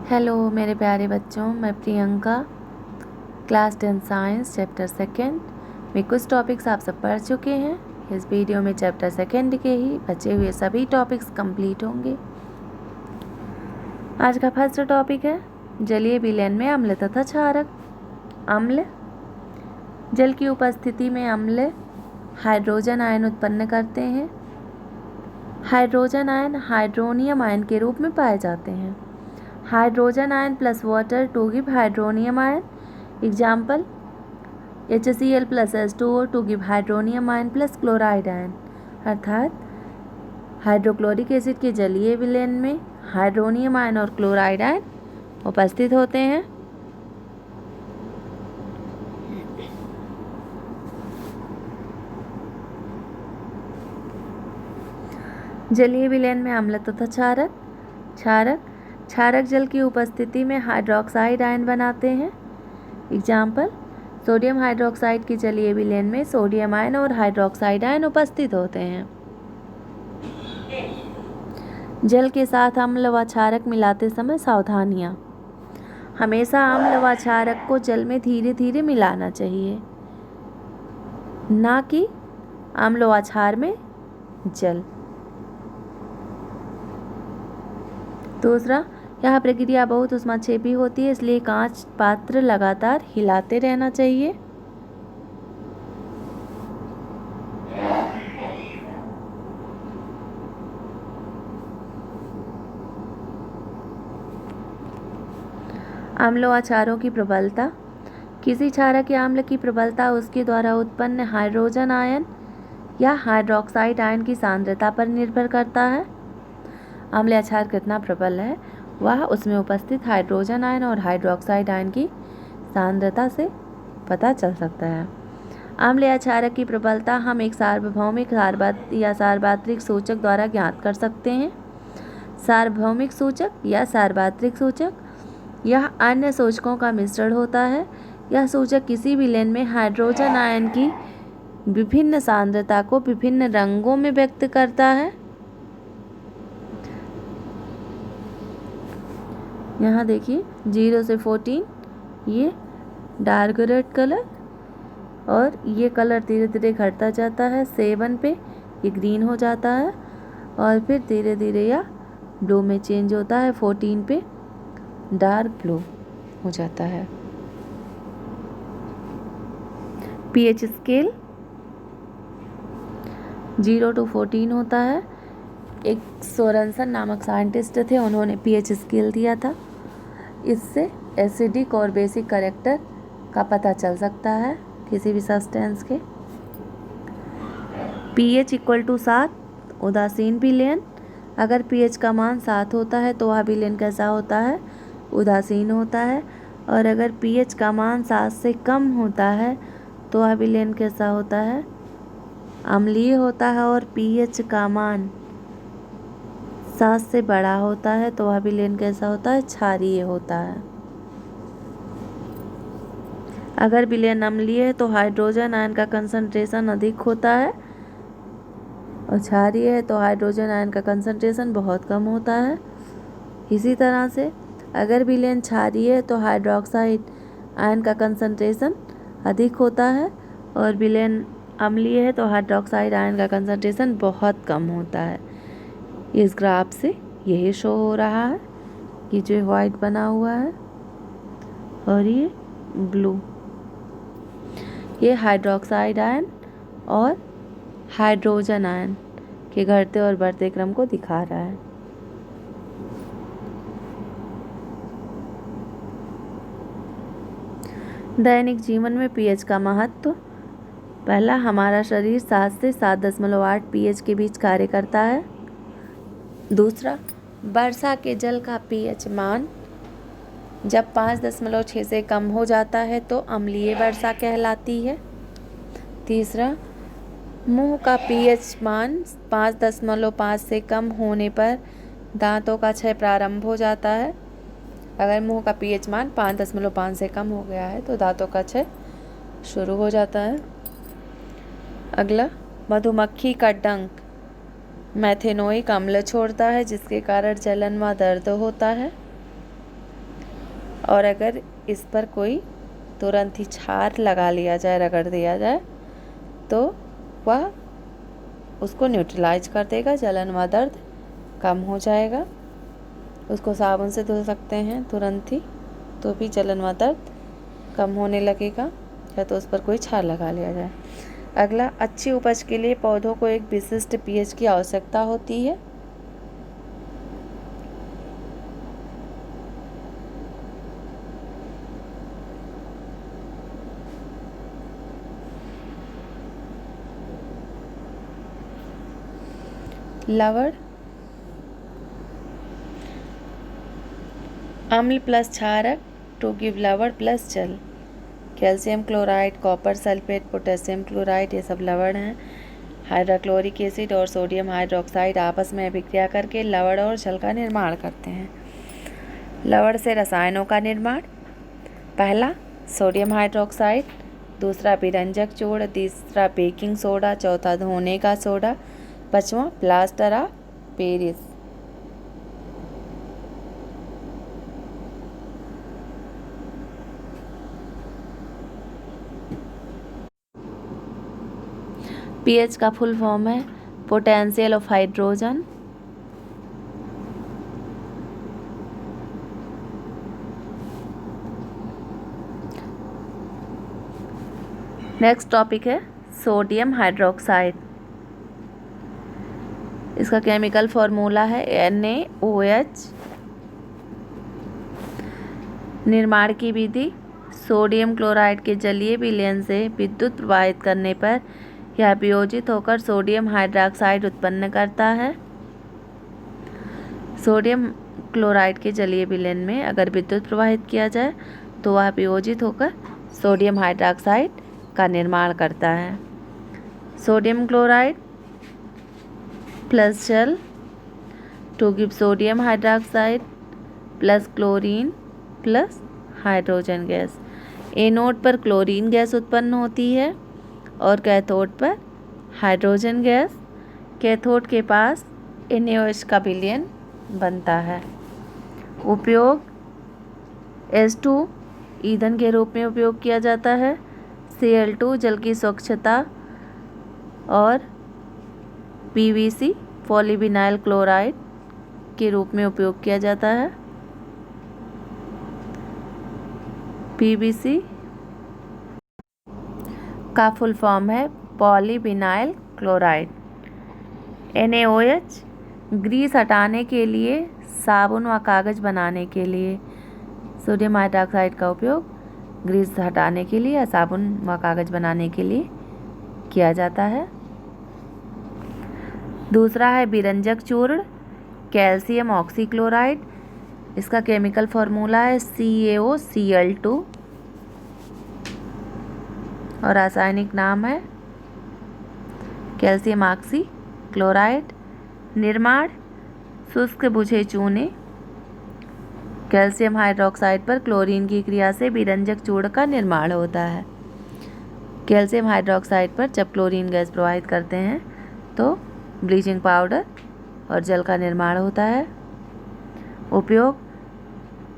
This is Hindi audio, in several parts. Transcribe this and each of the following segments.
हेलो मेरे प्यारे बच्चों, मैं Priyanka, class 10 science chapter second में कुछ टॉपिक्स आप सब पढ़ चुके हैं। इस वीडियो में चैप्टर सेकेंड के ही बचे हुए सभी टॉपिक्स कंप्लीट होंगे। आज का फर्स्ट टॉपिक है जलीय विलयन में अम्ल तथा क्षारक। अम्ल, जल की उपस्थिति में अम्ल हाइड्रोजन आयन उत्पन्न करते हैं। हाइड्रोजन आयन हाइड्रोनियम आयन के रूप में पाए जाते हैं। Hydrogen ion plus water to give hydronium ion. Example HCl plus H2O to give hydronium ion plus chloride ion. अर्थात हाइड्रोक्लोरिक एसिड के जलीय विलयन में हाइड्रोनियम आयन और क्लोराइड आयन उपस्थित होते हैं। जलीय विलयन में अम्ल तथा क्षारक। क्षारक जल की उपस्थिति में हाइड्रोक्साइड आयन बनाते हैं। एग्जाम्पल सोडियम हाइड्रोक्साइड की जलीय विलयन में सोडियम आयन और हाइड्रोक्साइड आयन उपस्थित होते हैं। जल के साथ अम्ल व क्षारक मिलाते समय सावधानियाँ। हमेशा अम्ल व क्षारक को जल में धीरे धीरे मिलाना चाहिए, ना कि अम्ल व क्षार में जल। दूसरा, यह प्रक्रिया बहुत ऊष्माक्षेपी होती है, इसलिए कांच पात्र लगातार हिलाते रहना चाहिए। अम्लों व क्षारों की प्रबलता। किसी क्षारक या अम्ल की प्रबलता उसके द्वारा उत्पन्न हाइड्रोजन आयन या हाइड्रोक्साइड आयन की सांद्रता पर निर्भर करता है। अम्ल या क्षार कितना प्रबल है वह उसमें उपस्थित हाइड्रोजन आयन और हाइड्रोक्साइड आयन की सांद्रता से पता चल सकता है। अम्ल या क्षारक की प्रबलता हम एक सार्वभौमिक या सार्वत्रिक सूचक द्वारा ज्ञात कर सकते हैं। सार्वभौमिक सूचक या सार्वत्रिक सूचक यह अन्य सूचकों का मिश्रण होता है। यह सूचक किसी विलयन में हाइड्रोजन आयन की विभिन्न सांद्रता को विभिन्न रंगों में व्यक्त करता है। यहाँ देखिए 0 से 14 ये डार्क रेड कलर, और ये कलर धीरे धीरे घटता जाता है। 7 पे ये ग्रीन हो जाता है और फिर धीरे धीरे यह ब्लू में चेंज होता है। 14 पे डार्क ब्लू हो जाता है। pH स्केल 0 to 14 होता है। एक सोरेनसन नामक साइंटिस्ट थे, उन्होंने pH स्केल दिया था। इससे एसिडिक और बेसिक कैरेक्टर का पता चल सकता है किसी भी सब्सटेंस के। pH इक्वल टू 7 उदासीन विलयन। अगर pH का मान 7 होता है तो वह विलयन कैसा होता है? उदासीन होता है। और अगर pH का मान 7 से कम होता है तो वह विलयन कैसा होता है? अम्लीय होता है। और pH का मान 7 से बड़ा होता है तो वह विलयन कैसा होता है? क्षारीय होता है। अगर विलयन अम्लीय है तो हाइड्रोजन आयन का कंसंट्रेशन अधिक होता है, और क्षारीय है तो हाइड्रोजन आयन का कंसंट्रेशन बहुत कम होता है। इसी तरह से अगर विलयन क्षारीय है तो हाइड्रोक्साइड आयन का कंसंट्रेशन अधिक होता है, और विलयन अम्लीय है तो हाइड्रोक्साइड आयन का कंसंट्रेशन बहुत कम होता है। इस ग्राफ से यही शो हो रहा है कि जो वाइट बना हुआ है और ये ब्लू, ये हाइड्रोक्साइड आयन और हाइड्रोजन आयन के घटते और बढ़ते क्रम को दिखा रहा है। दैनिक जीवन में pH का महत्व। पहला, हमारा शरीर 7 से 7.8 pH के बीच कार्य करता है। दूसरा, वर्षा के जल का pH मान जब 5.6 से कम हो जाता है तो अम्लीय वर्षा कहलाती है। तीसरा, मुंह का pH मान 5.5 से कम होने पर दांतों का क्षय प्रारंभ हो जाता है। अगर मुंह का pH मान 5.5 से कम हो गया है तो दांतों का क्षय शुरू हो जाता है। अगला, मधुमक्खी का डंक मेथेनोइक अम्ल छोड़ता है जिसके कारण जलन व दर्द होता है। और अगर इस पर कोई तुरंत ही क्षार लगा लिया जाए, रगड़ दिया जाए, तो वह उसको न्यूट्रलाइज कर देगा, जलन व दर्द कम हो जाएगा। उसको साबुन से धुल सकते हैं तुरंत ही, तो भी जलन व दर्द कम होने लगेगा, या तो उस पर कोई क्षार लगा लिया जाए। अगला, अच्छी उपज के लिए पौधों को एक विशिष्ट पीएच की आवश्यकता होती है। लवण, अम्ल प्लस क्षारक टू गिव लवण प्लस जल। Calcium chloride, copper sulphate, potassium chloride, ये सब लवण हैं। हाइड्रोक्लोरिक एसिड और सोडियम हाइड्रोक्साइड आपस में अभिक्रिया करके लवण और जल का निर्माण करते हैं। लवण से रसायनों का निर्माण, पहला सोडियम हाइड्रोक्साइड, दूसरा विरंजक चूर्ण, तीसरा बेकिंग सोडा, चौथा धोने का सोडा, पांचवा प्लास्टर ऑफ पेरिस। पीएच का फुल फॉर्म है potential of hydrogen. Next topic है सोडियम हाइड्रोक्साइड। इसका केमिकल फॉर्मूला है NaOH। निर्माण की विधि, सोडियम क्लोराइड के जलीय विलयन से विद्युत प्रवाहित करने पर यह वियोजित होकर सोडियम हाइड्रोक्साइड उत्पन्न करता है। सोडियम क्लोराइड के जलीय विलयन में अगर विद्युत प्रवाहित किया जाए तो वह वियोजित होकर सोडियम हाइड्रोक्साइड का निर्माण करता है। सोडियम क्लोराइड प्लस जल to give sodium hydroxide plus chlorine plus hydrogen gas. Anode पर क्लोरीन गैस उत्पन्न होती है और कैथोड पर हाइड्रोजन गैस। कैथोड के पास NaOH का विलयन बनता है। उपयोग, H2 ईंधन के रूप में उपयोग किया जाता है। Cl2 जल की स्वच्छता और PVC पॉलीविनाइल क्लोराइड के रूप में उपयोग किया जाता है। PVC का फुल फॉर्म है पॉलीविनाइल क्लोराइड। NaOH ग्रीस हटाने के लिए, साबुन व कागज़ बनाने के लिए। सोडियम हाइड्रोक्साइड का उपयोग ग्रीस हटाने के लिए या साबुन व कागज़ बनाने के लिए किया जाता है। दूसरा है विरंजक चूर्ण, कैल्शियम ऑक्सीक्लोराइड। इसका केमिकल फॉर्मूला है CaOCl2 और रासायनिक नाम है कैल्शियम ऑक्सी क्लोराइड। निर्माण, शुष्क बुझे चूने। कैल्शियम हाइड्रोक्साइड पर क्लोरीन की क्रिया से विरंजक चूर्ण का निर्माण होता है। कैल्शियम हाइड्रोक्साइड पर जब क्लोरीन गैस प्रवाहित करते हैं तो ब्लीचिंग पाउडर और जल का निर्माण होता है। उपयोग,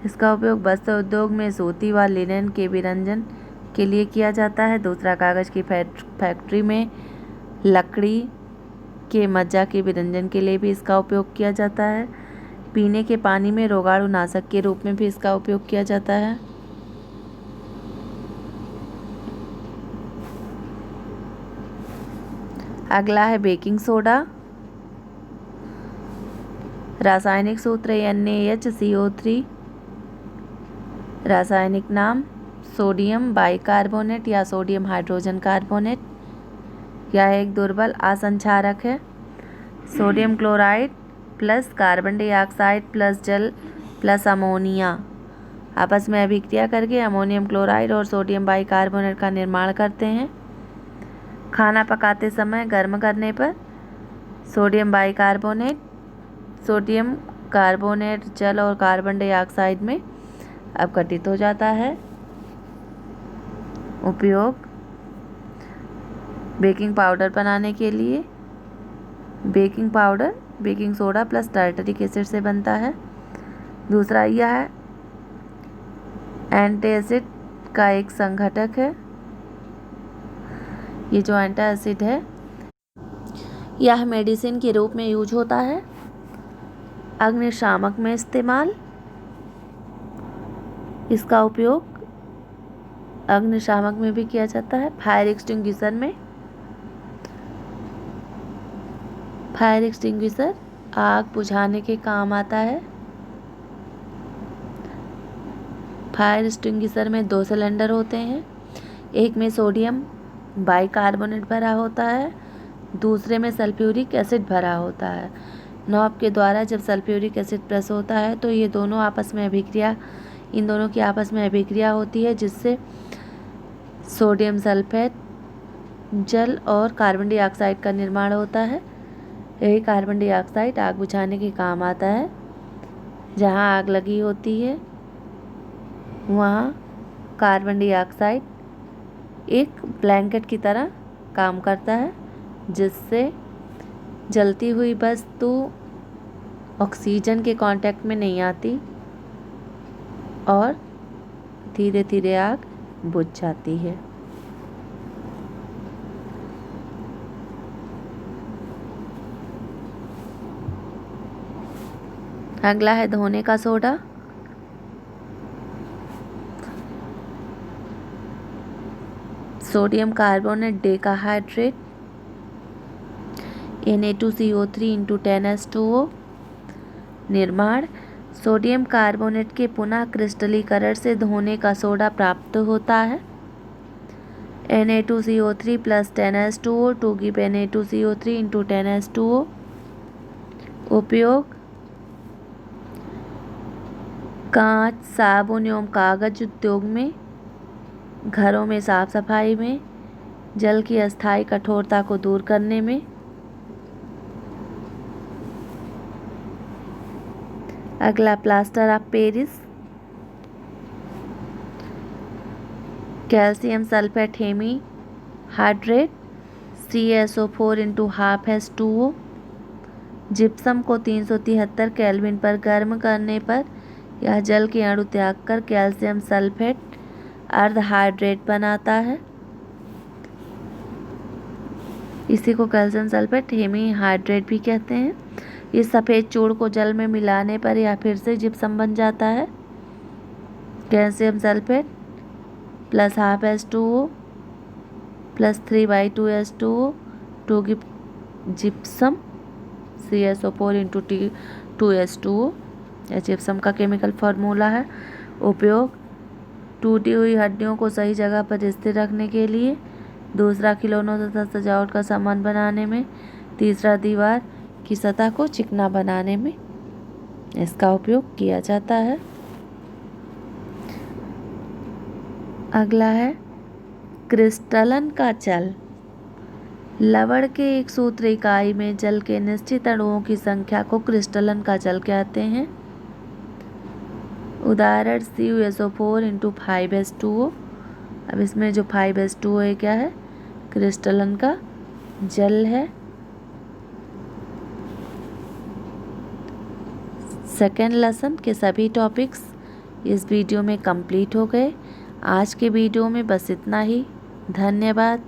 इसका उपयोग वस्त्र उद्योग में सूती व लिनन के विरंजन के लिए किया जाता है। दूसरा, कागज़ की फैक्ट्री में लकड़ी के मज्जा के विरंजन के लिए भी इसका उपयोग किया जाता है। पीने के पानी में रोगाणु नाशक के रूप में भी इसका उपयोग किया जाता है। अगला है बेकिंग सोडा। रासायनिक सूत्र NaHCO3। रासायनिक नाम सोडियम बाइकार्बोनेट या सोडियम हाइड्रोजन कार्बोनेट। यह एक दुर्बल असंक्षारक है। Sodium chloride plus carbon dioxide plus जल प्लस अमोनिया आपस में अभिक्रिया करके अमोनियम क्लोराइड और सोडियम बाइकार्बोनेट का निर्माण करते हैं। खाना पकाते समय गर्म करने पर सोडियम बाइकार्बोनेट, सोडियम कार्बोनेट जल और कार्बन डाइऑक्साइड में अपघटित हो जाता है। उपयोग, बेकिंग पाउडर बनाने के लिए। Baking powder baking soda plus tartaric acid से बनता है। दूसरा यह है एंटासिड का एक संघटक है। ये जो एंटासिड है यह मेडिसिन के रूप में यूज होता है। अग्निशामक में इस्तेमाल, इसका उपयोग अग्निशामक में भी किया जाता है। फायर एक्सटिंग्विशर में, फायर एक्सटिंग्विशर आग बुझाने के काम आता है। फायर एक्सटिंग्विशर में 2 सिलेंडर होते हैं, एक में सोडियम बाइकार्बोनेट भरा होता है, दूसरे में सल्फ्यूरिक एसिड भरा होता है। नॉब के द्वारा जब सल्फ्यूरिक एसिड प्रेस होता है तो इन दोनों की आपस में अभिक्रिया होती है, जिससे सोडियम सल्फेट जल और कार्बन डाइऑक्साइड का निर्माण होता है। यही कार्बन डाइऑक्साइड आग बुझाने के काम आता है। जहाँ आग लगी होती है वहाँ कार्बन डाइऑक्साइड एक ब्लैंकेट की तरह काम करता है, जिससे जलती हुई वस्तु ऑक्सीजन के कांटेक्ट में नहीं आती और धीरे धीरे आग बुझ जाती है। अगला है धोने का soda. Sodium carbonate decahydrate Na2CO3 × 10H2O। निर्माण, सोडियम कार्बोनेट के पुनः क्रिस्टलीकरण से धोने का सोडा प्राप्त होता है। Na2CO3 + 10H2O to give Na2CO3 × 10H2O। उपयोग, कांच, साबुन एवं कागज उद्योग में, घरों में साफ सफाई में, जल की अस्थायी कठोरता को दूर करने में। अगला plaster of Paris. Calcium sulphate hemi hydrate CaSO4 × 12H2O। Gypsum को 373 केल्विन पर गर्म करने पर यह जल के अणु त्याग कर कैल्शियम सल्फेट अर्ध हाइड्रेट बनाता है। इसी को कैल्शियम सल्फेट हेमी हाइड्रेट भी कहते हैं। इस सफ़ेद चूर्ण को जल में मिलाने पर यह फिर से जिप्सम बन जाता है। Calcium sulphate + 12H2O + 3/2H2O to give gypsum CaSO4 × 2H2O। यह जिप्सम का केमिकल फार्मूला है। उपयोग, टूटी हुई हड्डियों को सही जगह पर स्थिर रखने के लिए। दूसरा, खिलौनों तथा सजावट का सामान बनाने में। तीसरा, दीवार की सतह को चिकना बनाने में इसका उपयोग किया जाता है। अगला है क्रिस्टलन का जल। लवण के एक सूत्र इकाई में जल के निश्चित अणुओं की संख्या को क्रिस्टलन का जल कहते हैं। उदाहरण, CuSO4 × 5H2O। अब इसमें जो 5H2O है क्या है? क्रिस्टलन का जल है। सेकेंड लेसन के सभी टॉपिक्स इस वीडियो में कंप्लीट हो गए। आज के वीडियो में बस इतना ही। धन्यवाद।